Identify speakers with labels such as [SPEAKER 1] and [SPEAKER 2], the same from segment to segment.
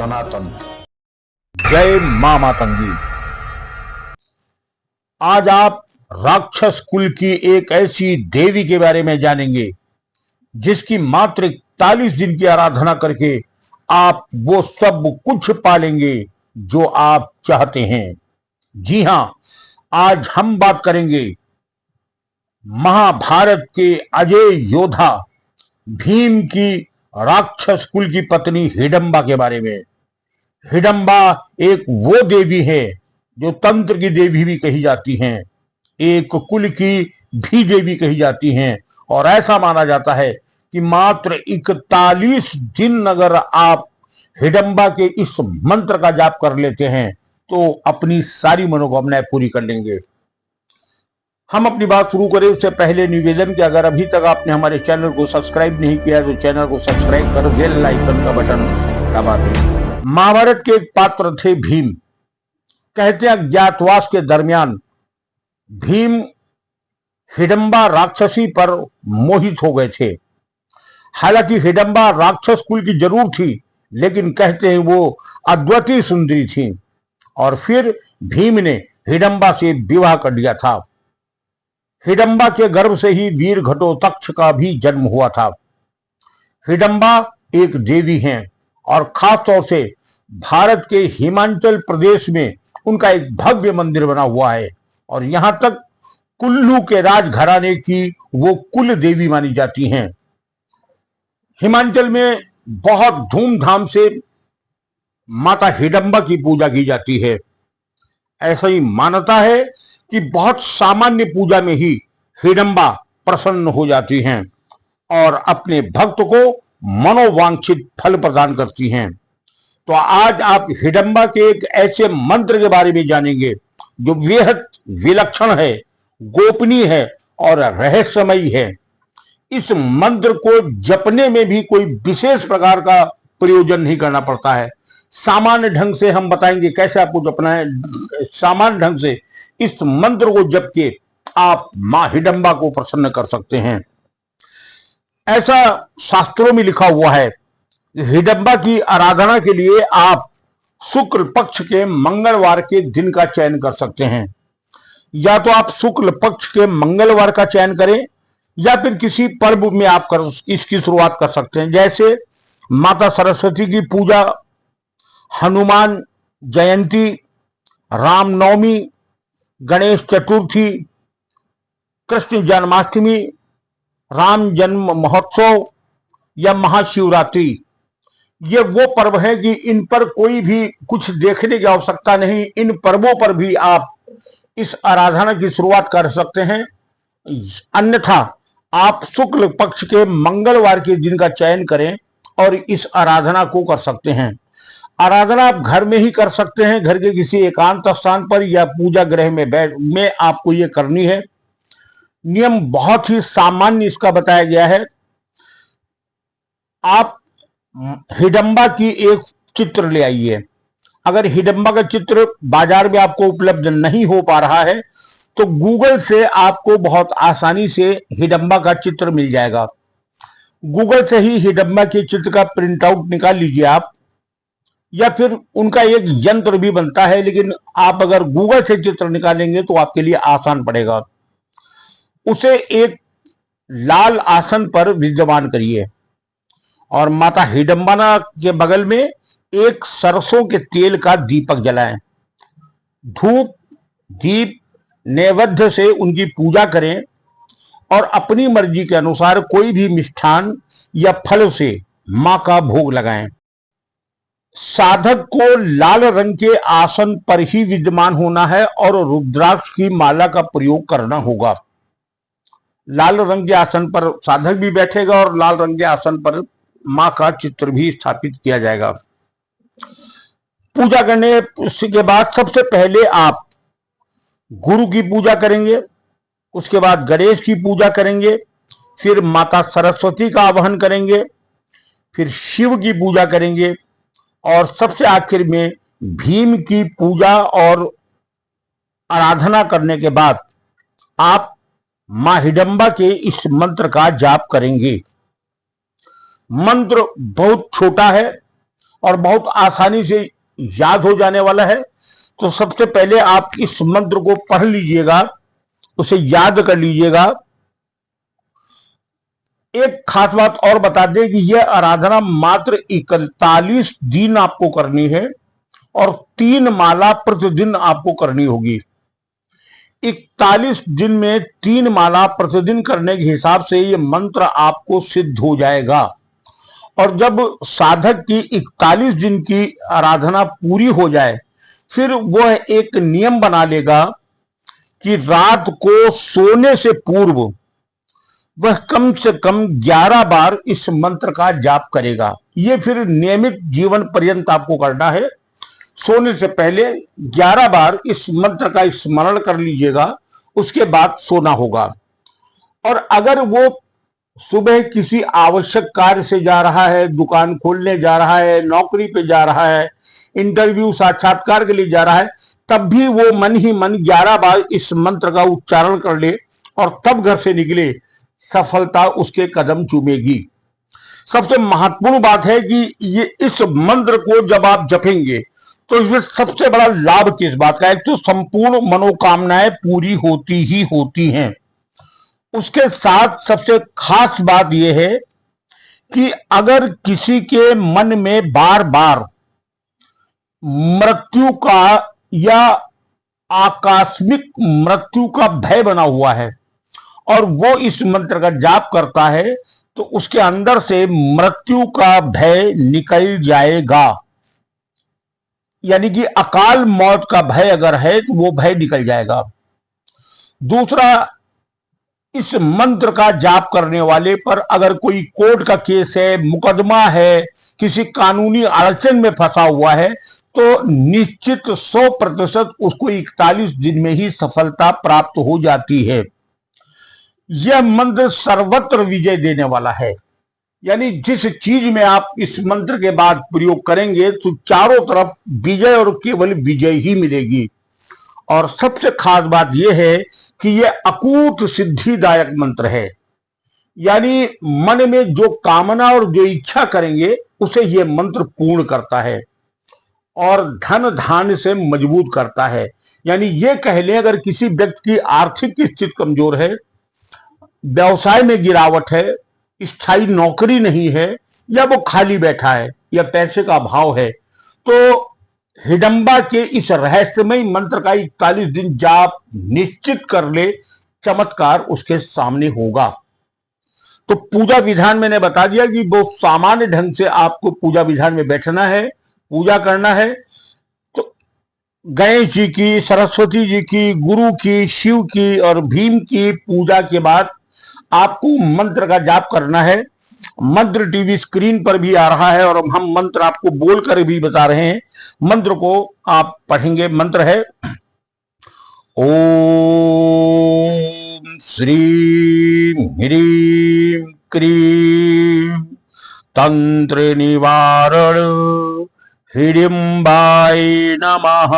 [SPEAKER 1] सनातन। जय मां मातंगी। आज आप राक्षस कुल की एक ऐसी देवी के बारे में जानेंगे जिसकी मात्र 41 दिन की आराधना करके आप वो सब कुछ पालेंगे जो आप चाहते हैं। जी हां, आज हम बात करेंगे महाभारत के अजय योद्धा भीम की राक्षस कुल की पत्नी हिडंबा के बारे में। हिडंबा एक वो देवी है जो तंत्र की देवी भी कही जाती हैं, एक कुल की भी देवी कही जाती हैं, और ऐसा माना जाता है कि मात्र 41 दिन अगर आप हिडंबा के इस मंत्र का जाप कर लेते हैं तो अपनी सारी मनोकामनाएं पूरी कर लेंगे। हम अपनी बात शुरू करें उससे पहले निवेदन कि अगर अभी तक आपने हमारे चैनल को सब्सक्राइब नहीं किया तो चैनल को सब्सक्राइब कर बेल आइकन का बटन दबा दें। महाभारत के एक पात्र थे भीम। कहते हैं अज्ञातवास के दरमियान भीम हिडंबा राक्षसी पर मोहित हो गए थे। हालांकि हिडंबा राक्षस कुल की जरूर थी, लेकिन कहते हैं वो अद्वितीय सुंदरी थी, और फिर भीम ने हिडंबा से विवाह कर लिया था। हिडंबा के गर्भ से ही वीर घटोत्कच का भी जन्म हुआ था। हिडंबा एक देवी हैं और खास तौर से भारत के हिमाचल प्रदेश में उनका एक भव्य मंदिर बना हुआ है, और यहां तक कुल्लू के राजघराने की वो कुल देवी मानी जाती हैं। हिमाचल में बहुत धूमधाम से माता हिडंबा की पूजा की जाती है। ऐसा ही मान्यता है कि बहुत सामान्य पूजा में ही हिडंबा प्रसन्न हो जाती हैं और अपने भक्त को मनोवांछित फल प्रदान करती हैं। तो आज आप हिडंबा के एक ऐसे मंत्र के बारे में जानेंगे जो बेहद विलक्षण है, गोपनीय है और रहस्यमयी है। इस मंत्र को जपने में भी कोई विशेष प्रकार का प्रयोजन नहीं करना पड़ता है। सामान्य ढंग से हम बताएंगे कैसे आपको जपना है। सामान्य ढंग से इस मंत्र को जप के आप मां हिडंबा को प्रसन्न कर सकते हैं। ऐसा शास्त्रों में लिखा हुआ है, हिडंबा की आराधना के लिए आप शुक्ल पक्ष के मंगलवार के दिन का चयन कर सकते हैं। या तो आप शुक्ल पक्ष के मंगलवार का चयन करें या फिर किसी पर्व में आप इसकी शुरुआत कर सकते हैं, जैसे माता सरस्वती की पूजा, हनुमान जयंती, रामनवमी, गणेश चतुर्थी, कृष्ण जन्माष्टमी, राम जन्म महोत्सव या महाशिवरात्रि। ये वो पर्व है कि इन पर कोई भी कुछ देखने की आवश्यकता नहीं। इन पर्वों पर भी आप इस आराधना की शुरुआत कर सकते हैं। अन्यथा आप शुक्ल पक्ष के मंगलवार के दिन का चयन करें और इस आराधना को कर सकते हैं। आराधना आप घर में ही कर सकते हैं, घर के किसी एकांत स्थान पर या पूजा गृह में आपको ये करनी है। नियम बहुत ही सामान्य इसका बताया गया है। आप हिडंबा की एक चित्र ले आइए। अगर हिडंबा का चित्र बाजार में आपको उपलब्ध नहीं हो पा रहा है तो गूगल से आपको बहुत आसानी से हिडंबा का चित्र मिल जाएगा। गूगल से ही हिडंबा के चित्र का प्रिंट आउट निकाल लीजिए आप, या फिर उनका एक यंत्र भी बनता है, लेकिन आप अगर गूगल से चित्र निकालेंगे तो आपके लिए आसान पड़ेगा। उसे एक लाल आसन पर विद्यमान करिए और माता हिडंबा के बगल में एक सरसों के तेल का दीपक जलाएं। धूप दीप नैवेद्य से उनकी पूजा करें और अपनी मर्जी के अनुसार कोई भी मिष्ठान या फल से मां का भोग लगाएं। साधक को लाल रंग के आसन पर ही विद्यमान होना है और रुद्राक्ष की माला का प्रयोग करना होगा। लाल रंग के आसन पर साधक भी बैठेगा और लाल रंग के आसन पर मां का चित्र भी स्थापित किया जाएगा। पूजा करने के बाद सबसे पहले आप गुरु की पूजा करेंगे, उसके बाद गणेश की पूजा करेंगे, फिर माता सरस्वती का आवाहन करेंगे, फिर शिव की पूजा करेंगे और सबसे आखिर में भीम की पूजा और आराधना करने के बाद आप मां हिडंबा के इस मंत्र का जाप करेंगे। मंत्र बहुत छोटा है और बहुत आसानी से याद हो जाने वाला है। तो सबसे पहले आप इस मंत्र को पढ़ लीजिएगा, उसे याद कर लीजिएगा। एक खास बात और बता दें कि यह आराधना मात्र 41 दिन आपको करनी है और 3 माला प्रतिदिन आपको करनी होगी। 41 दिन में 3 माला प्रतिदिन करने के हिसाब से यह मंत्र आपको सिद्ध हो जाएगा। और जब साधक की 41 दिन की आराधना पूरी हो जाए, फिर वह एक नियम बना लेगा कि रात को सोने से पूर्व वह कम से कम 11 बार इस मंत्र का जाप करेगा। यह फिर नियमित जीवन पर्यंत आपको करना है। सोने से पहले 11 बार इस मंत्र का स्मरण कर लीजिएगा, उसके बाद सोना होगा। और अगर वो सुबह किसी आवश्यक कार्य से जा रहा है, दुकान खोलने जा रहा है, नौकरी पे जा रहा है, इंटरव्यू साक्षात्कार के लिए जा रहा है, तब भी वो मन ही मन 11 बार इस मंत्र का उच्चारण कर ले और तब घर से निकले, सफलता उसके कदम चूमेगी। सबसे महत्वपूर्ण बात है कि ये इस मंत्र को जब आप जपेंगे तो इसमें सबसे बड़ा लाभ किस बात का है? तो संपूर्ण मनोकामनाएं पूरी होती ही होती हैं। उसके साथ सबसे खास बात यह है कि अगर किसी के मन में बार बार मृत्यु का या आकस्मिक मृत्यु का भय बना हुआ है और वो इस मंत्र का जाप करता है, तो उसके अंदर से मृत्यु का भय निकल जाएगा। यानी कि अकाल मौत का भय अगर है तो वो भय निकल जाएगा। दूसरा, इस मंत्र का जाप करने वाले पर अगर कोई कोर्ट का केस है, मुकदमा है, किसी कानूनी अड़चन में फंसा हुआ है, तो निश्चित 100% उसको 41 दिन में ही सफलता प्राप्त हो जाती है। यह मंत्र सर्वत्र विजय देने वाला है। यानी जिस चीज में आप इस मंत्र के बाद प्रयोग करेंगे तो चारों तरफ विजय और केवल विजय ही मिलेगी। और सबसे खास बात यह है कि यह अकूट सिद्धिदायक मंत्र है। यानी मन में जो कामना और जो इच्छा करेंगे उसे यह मंत्र पूर्ण करता है और धन धान्य से मजबूत करता है। यानी यह कह लें, अगर किसी व्यक्ति की आर्थिक स्थिति कमजोर है, व्यवसाय में गिरावट है, स्थायी नौकरी नहीं है, या वो खाली बैठा है, या पैसे का अभाव है, तो हिडंबा के इस रहस्यमय मंत्र का 41 दिन जाप निश्चित कर ले, चमत्कार उसके सामने होगा। तो पूजा विधान मैंने बता दिया कि वो सामान्य ढंग से आपको पूजा विधान में बैठना है, पूजा करना है। तो गणेश जी की, सरस्वती जी की, गुरु की, शिव की और भीम की पूजा के बाद आपको मंत्र का जाप करना है। मंत्र टीवी स्क्रीन पर भी आ रहा है और हम मंत्र आपको बोलकर भी बता रहे हैं। मंत्र को आप पढ़ेंगे। मंत्र है ओम श्रीं ह्रीं क्रीं तंत्र निवारण हिडिंबाय नमः।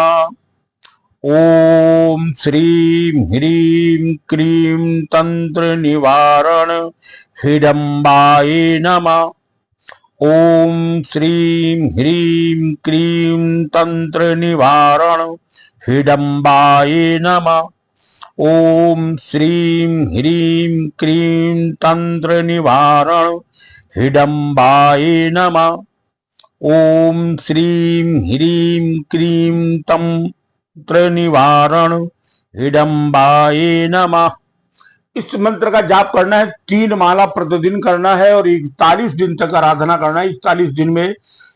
[SPEAKER 1] ओम श्रीं ह्रीं क्रीं तंत्र निवारण हिडंबाय नमः। ओम श्रीं ह्रीं क्रीं तंत्र निवारण हिडंबाय नमः। ओम श्रीं ह्रीं क्रीं तंत्र निवारण हिडंबाय नमः। ओम श्रीं ह्रीं क्रीं तंत्र निवारण हिडंबाय नमः। इस मंत्र का जाप करना है, 3 माला प्रतिदिन करना है और 41 दिन तक आराधना करना है। 41 दिन में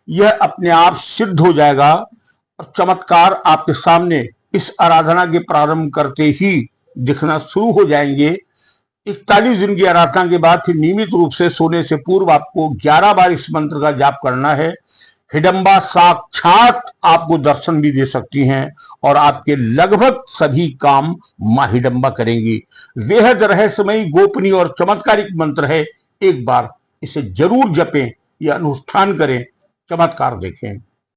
[SPEAKER 1] यह अपने आप सिद्ध हो जाएगा और चमत्कार आपके सामने इस आराधना के प्रारंभ करते ही दिखना शुरू हो जाएंगे। 41 दिन की आराधना के बाद फिर नियमित रूप से सोने से पूर्व आपको 11 बार इस मंत्र का जाप करना है। हिडंबा साक्षात आपको दर्शन भी दे सकती हैं और आपके लगभग सभी काम मां हिडंबा करेंगी। बेहद रहस्यमयी, गोपनीय और चमत्कारिक मंत्र है। एक बार इसे जरूर जपें या अनुष्ठान करें, चमत्कार देखें।